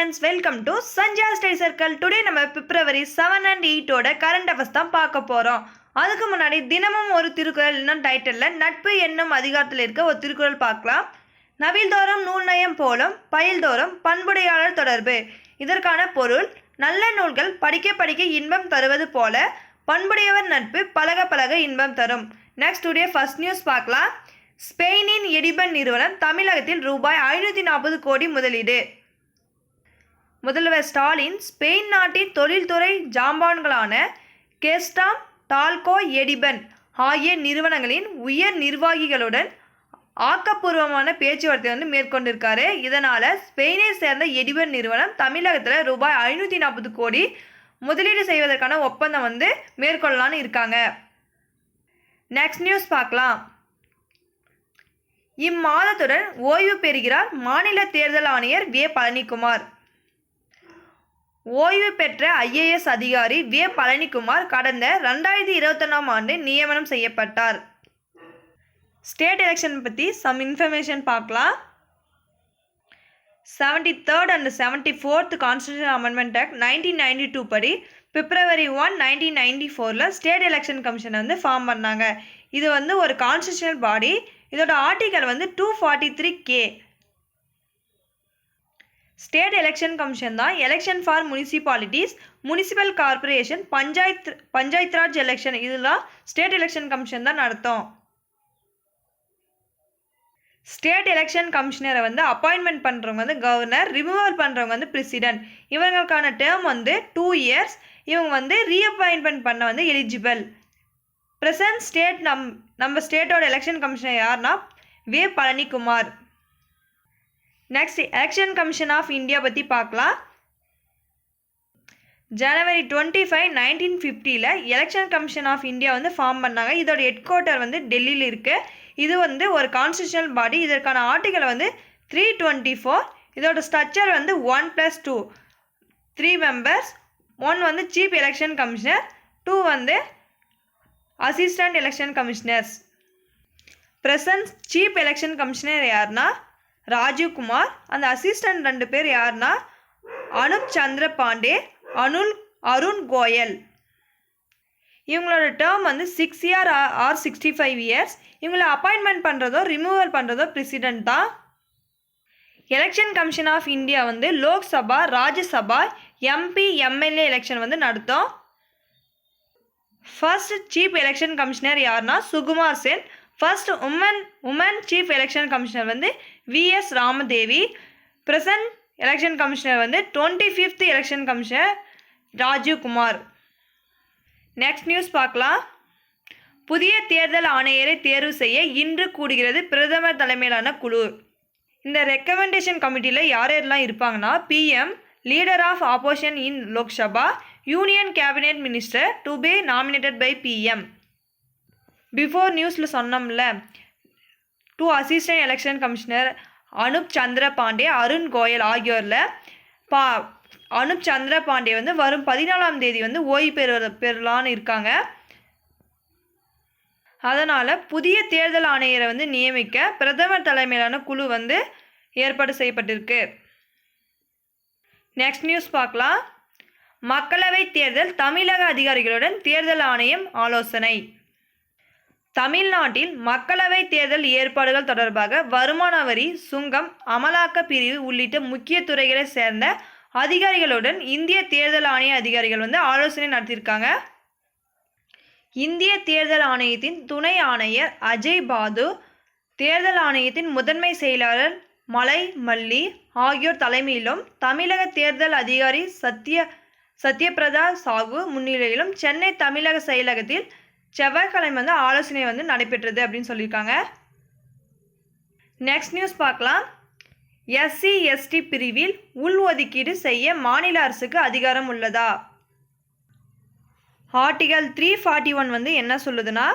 friends, welcome to Sanjay Study Circle. Today நம்ம February 7 and 8 ஓட current affairs தான் பார்க்க போறோம். அதுக்கு முன்னாடி தினமும் ஒரு திருக்குறள் இன்னும் டைட்டில்ல நட்பு என்னும் அதிகாரத்தில் இருக்க ஒரு திருக்குறள் பார்க்கலாம். நவில்தோறும் நூல் நயம் போலும் பயில்தோறும் பண்புடையாளர் தொடர்பு. இதற்கான பொருள், நல்ல நூல்கள் படிக்க படிக்க இன்பம் தருவது போல பண்புடையவர் நட்பு பழக பழக இன்பம் தரும். நெக்ஸ்ட் டுடே ஃபர்ஸ்ட் நியூஸ் பார்க்கலாம். ஸ்பெயினின் எடிபன் நிறுவனம் தமிழகத்தில் ரூபாய் 540 கோடி முதலீடு. முதல்வர் ஸ்டாலின் ஸ்பெயின் நாட்டின் தொழில்துறை ஜாம்பான்களான கெஸ்டாம், டால்கோ, எடிபன் ஆகிய நிறுவனங்களின் உயர் நிர்வாகிகளுடன் ஆக்கப்பூர்வமான பேச்சுவார்த்தை மேற்கொண்டிருக்காரு. இதனால் ஸ்பெயினை சேர்ந்த எடிபன் நிறுவனம் தமிழகத்தில் ரூபாய் 540 கோடி முதலீடு செய்வதற்கான ஒப்பந்தம் மேற்கொள்ளலான்னு இருக்காங்க. நெக்ஸ்ட் நியூஸ் பார்க்கலாம். இம்மாதத்துடன் ஓய்வு பெறுகிறார் மாநில தேர்தல் ஆணையர் வே. பழனிக்குமார். ஓய்வு பெற்ற IAS அதிகாரி வே. பழனிக்குமார் கடந்த 2021ஆம் ஆண்டு நியமனம் செய்யப்பட்டார். ஸ்டேட் எலெக்ஷன் பற்றி சம் இன்ஃபர்மேஷன் பார்க்கலாம். 73rd and 74th Constitutional Amendment Act 1992 படி February 1, 1994 ஸ்டேட் எலெக்ஷன் கமிஷனை ஃபார்ம் பண்ணாங்க. இது ஒரு கான்ஸ்டியூஷனல் பாடி. இதோட article 243K. State election commission தான் election for municipalities, municipal corporation, panchayat raj election இதெல்லாம் ஸ்டேட் எலெக்ஷன் கமிஷன் தான் நடத்தும். ஸ்டேட் எலெக்ஷன் கமிஷனரை அப்பாயின்மெண்ட் பண்ணுறவங்க கவர்னர், ரிமூவல் பண்ணுறவங்க பிரசிடென்ட். இவங்களுக்கான டேர்ம் 2 years. இவங்க ரீஅப்பாயின்மெண்ட் பண்ண எலிஜிபிள். பிரசன்ட் ஸ்டேட் நம்ம ஸ்டேட்டோட எலெக்ஷன் கமிஷனர் யாருன்னா V. Palanikumar. Next election commission of India பற்றி பார்க்கலாம். January 25, 1950 election commission of India form பண்ணாங்க. இதோட ஹெட் குவார்ட்டர் டெல்லியில் இருக்குது. இது ஒரு கான்ஸ்டியூஷனல் பாடி. இதற்கான ஆர்டிகல் 324. இதோட structure 1+2, 3 members. 1 chief election commissioner, 2 assistant election commissioners. Present chief election commissioner யாருன்னா ராஜீவ் குமார். அந்த அசிஸ்டன்ட் 2 பேர் யாருன்னா அனுப் சந்திர பாண்டே, அருண் கோயல். இவங்களோட டேர்ம் 6 year or 65 years. இவங்களை அப்பாயின்மெண்ட் பண்ணுறதோ ரிமூவல் பண்ணுறதோ பிரசிடென்ட் தான். Election commission of India Lok Sabha, Rajya Sabha, MP, MLA election நடத்தும். ஃபர்ஸ்ட் சீஃப் எலெக்ஷன் கமிஷனர் யாருன்னா Sukumar Sen. First woman chief election commissioner VS Ramadevi. Present election commissioner 25th election commissioner Rajiv Kumar. Next news பார்க்கலாம். புதிய தேர்தல் ஆணையரை தேர்வு செய்ய இன்று கூடுகிறது பிரதமர் தலைமையிலான குழு. இந்த ரெக்கமெண்டேஷன் கமிட்டியில் யாரெல்லாம் இருப்பாங்கன்னா PM, leader of opposition in Lok Sabha, union cabinet minister to be nominated by PM. Before நியூஸில் சொன்னோம்ல, 2 assistant election commissioner Anup Chandra Pandey, Arun Goyal ஆகியோரில் அனுப் சந்திர பாண்டே வரும் 14ஆம் தேதி ஓய்வு பெறலான்னு இருக்காங்க. அதனால் புதிய தேர்தல் ஆணையரை நியமிக்க பிரதமர் தலைமையிலான குழு ஏற்பாடு செய்யப்பட்டிருக்கு. நெக்ஸ்ட் நியூஸ் பார்க்கலாம். மக்களவை தேர்தல் தமிழக அதிகாரிகளுடன் தேர்தல் ஆணையம் ஆலோசனை. தமிழ்நாட்டில் மக்களவை தேர்தல் ஏற்பாடுகள் தொடர்பாக வருமான வரி, சுங்கம், அமலாக்க பிரிவு உள்ளிட்ட முக்கிய துறைகளை சேர்ந்த அதிகாரிகளுடன் இந்திய தேர்தல் ஆணைய அதிகாரிகள் ஆலோசனை நடத்தியிருக்காங்க. இந்திய தேர்தல் ஆணையத்தின் துணை ஆணையர் அஜய் பாது, தேர்தல் ஆணையத்தின் முதன்மை செயலாளர் மலை மல்லி ஆகியோர் தலைமையிலும் தமிழக தேர்தல் அதிகாரி சத்யபிரதா சாகு முன்னிலையிலும் சென்னை தமிழக செயலகத்தில் செவ்வாய்க்கிழமை ஆலோசனை நடைபெற்றது அப்படின்னு சொல்லியிருக்காங்க. நெக்ஸ்ட் நியூஸ் பார்க்கலாம். SC/ST பிரிவில் உள்ஒதுக்கீடு செய்ய மாநில அரசுக்கு அதிகாரம் உள்ளதா? ஆர்டிகல் 341 என்ன சொல்லுதுன்னா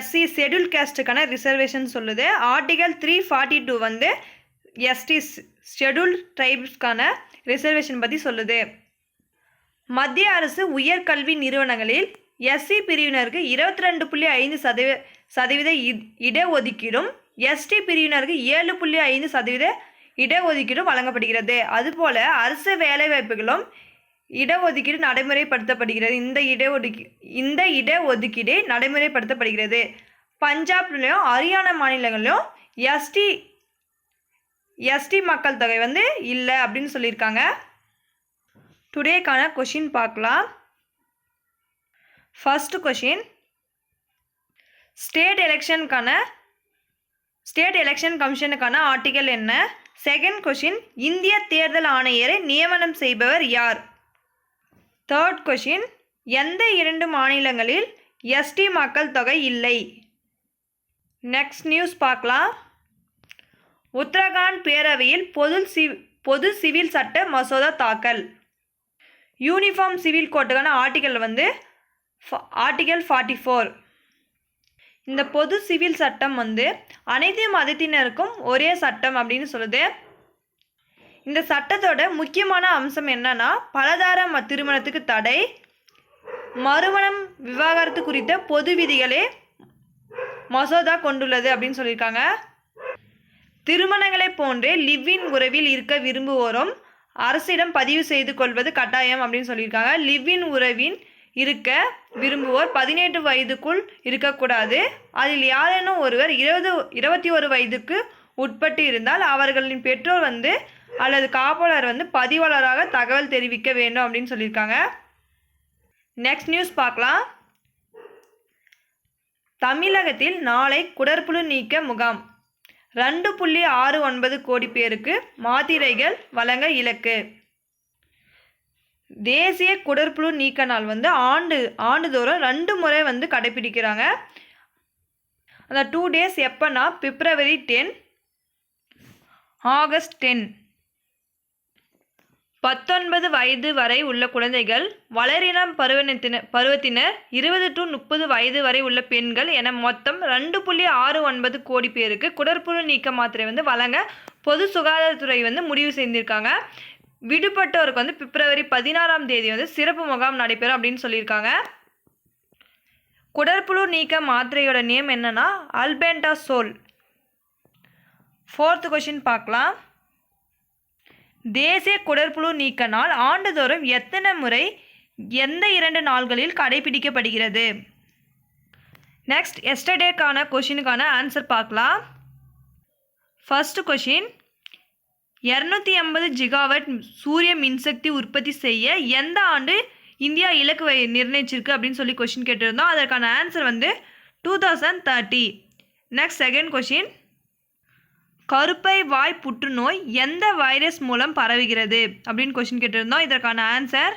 SC ஷெட்யூல் கேஸ்டுக்கான ரிசர்வேஷன் சொல்லுது. ஆர்டிகல் 342 ST ஷெட்யூல் ட்ரைப்ஸ்க்கான ரிசர்வேஷன் பற்றி சொல்லுது. மத்திய அரசு உயர்கல்வி நிறுவனங்களில் SC பிரிவினருக்கு 22.5% இடஒதுக்கீடும் ST பிரிவினருக்கு 7.5% இடஒதுக்கீடு வழங்கப்படுகிறது. அதுபோல் அரசு வேலைவாய்ப்புகளும் இடஒதுக்கீடு நடைமுறைப்படுத்தப்படுகிறது. இந்த இடஒதுக்கீடு நடைமுறைப்படுத்தப்படுகிறது. பஞ்சாப்லையும் ஹரியானா மாநிலங்களிலும் எஸ்டி மக்கள் தொகை வந்து இல்லை அப்படின்னு சொல்லியிருக்காங்க. டுடேக்கான கொஷின் பார்க்கலாம். ஃபர்ஸ்ட் கொஷின், ஸ்டேட் எலெக்ஷன் கமிஷனுக்கான ஆர்டிகல் என்ன? செகண்ட் கொஷின், இந்திய தேர்தல் ஆணையரை நியமனம் செய்பவர் யார்? தேர்ட் கொஷின், எந்த 2 மாநிலங்களில் எஸ்டி மக்கள் தொகை இல்லை? நெக்ஸ்ட் நியூஸ் பார்க்கலாம். உத்தரகாண்ட் பேரவையில் பொது சிவில் சட்ட மசோதா தாக்கல். யூனிஃபார்ம் சிவில் கோட்டுக்கான ஆர்டிகல் வந்து ஆர்டிகல் 44. இந்த பொது சிவில் சட்டம் வந்து அனைத்து மதத்தினருக்கும் ஒரே சட்டம் அப்படின்னு சொல்லுது. இந்த சட்டத்தோட முக்கியமான அம்சம் என்னன்னா, பலதார திருமணத்துக்கு தடை, மறுமணம், விவாகரத்து குறித்த பொது விதிகளே மசோதா கொண்டுள்ளது அப்படின்னு சொல்லியிருக்காங்க. திருமணங்களை போன்றே லிவ்-இன் உறவில் இருக்க விரும்புவோரும் அரசிடம் பதிவு செய்து கொள்வது கட்டாயம் அப்படின்னு சொல்லியிருக்காங்க. லிவ்-இன் உறவில் இருக்க விரும்புவோர் 18 வயதுக்குள் இருக்கக்கூடாது. அதில் யாரேனும் ஒருவர் 21 வயதுக்கு உட்பட்டு இருந்தால் அவர்களின் பெற்றோர் வந்து அல்லது காப்பாளர் வந்து பதிவாளராக தகவல் தெரிவிக்க வேண்டும் அப்படின்னு சொல்லியிருக்காங்க. நெக்ஸ்ட் நியூஸ் பார்க்கலாம். தமிழகத்தில் நாளை குடற்புழு நீக்க முகாம். 2.69 கோடி பேருக்கு மாத்திரைகள் வழங்க இலக்கு. தேசிய குடற்புழு நீக்க நாள் வந்து ஆண்டுதோறும் 2 முறை வந்து கடைபிடிக்கிறாங்க. அந்த 2 days எப்போனா பிப்ரவரி 10, ஆகஸ்ட் 10. 19 வயது வரை உள்ள குழந்தைகள், வளரினம் பருவத்தினர், 20 to 30 வயது வரை உள்ள பெண்கள் என மொத்தம் 2.69 கோடி பேருக்கு குடற்புழு நீக்க மாத்திரை வந்து வழங்க பொது சுகாதாரத்துறை வந்து முடிவு செய்திருக்காங்க. விடுபட்டோருக்கு வந்து பிப்ரவரி 16ஆம் தேதி வந்து சிறப்பு முகாம் நடைபெறும் அப்படின்னு சொல்லியிருக்காங்க. குடற்புழு நீக்க மாத்திரையோட நேம் என்னன்னா அல்பென்டாசோல். ஃபோர்த் கொஷின் பார்க்கலாம். தேசிய குடற்புழு நீக்க நாள் ஆண்டுதோறும் எத்தனை முறை எந்த 2 நாள்களில் கடைபிடிக்கப்படுகிறது? நெக்ஸ்ட் எஸ்டர்டேக்கான கொஷினுக்கான ஆன்சர் பார்க்கலாம். ஃபர்ஸ்ட் கொஷின், 250 ஜிகாவாட் சூரிய மின்சக்தி உற்பத்தி செய்ய எந்த ஆண்டு இந்தியா இலக்கு நிர்ணயிச்சிருக்கு அப்படின்னு சொல்லி கொஷின் கேட்டிருந்தோம். அதற்கான ஆன்சர் வந்து 2030. நெக்ஸ்ட் செகண்ட் கொஷின், கருப்பை வாய் புற்றுநோய் எந்த வைரஸ் மூலம் பரவுகிறது அப்படின்னு கொஷின் கேட்டிருந்தோம். இதற்கான answer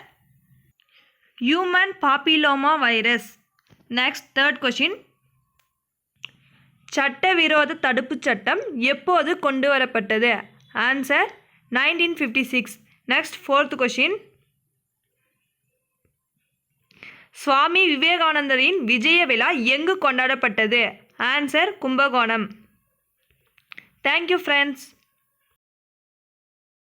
human papilloma virus. Next third question, சட்டவிரோத தடுப்பு சட்டம் எப்போது கொண்டு வரப்பட்டது? ஆன்சர் 1956. நெக்ஸ்ட் ஃபோர்த் கொஷின், சுவாமி விவேகானந்தரின் விஜய விழா எங்கு கொண்டாடப்பட்டது? Answer Kumbakonam. Thank you friends.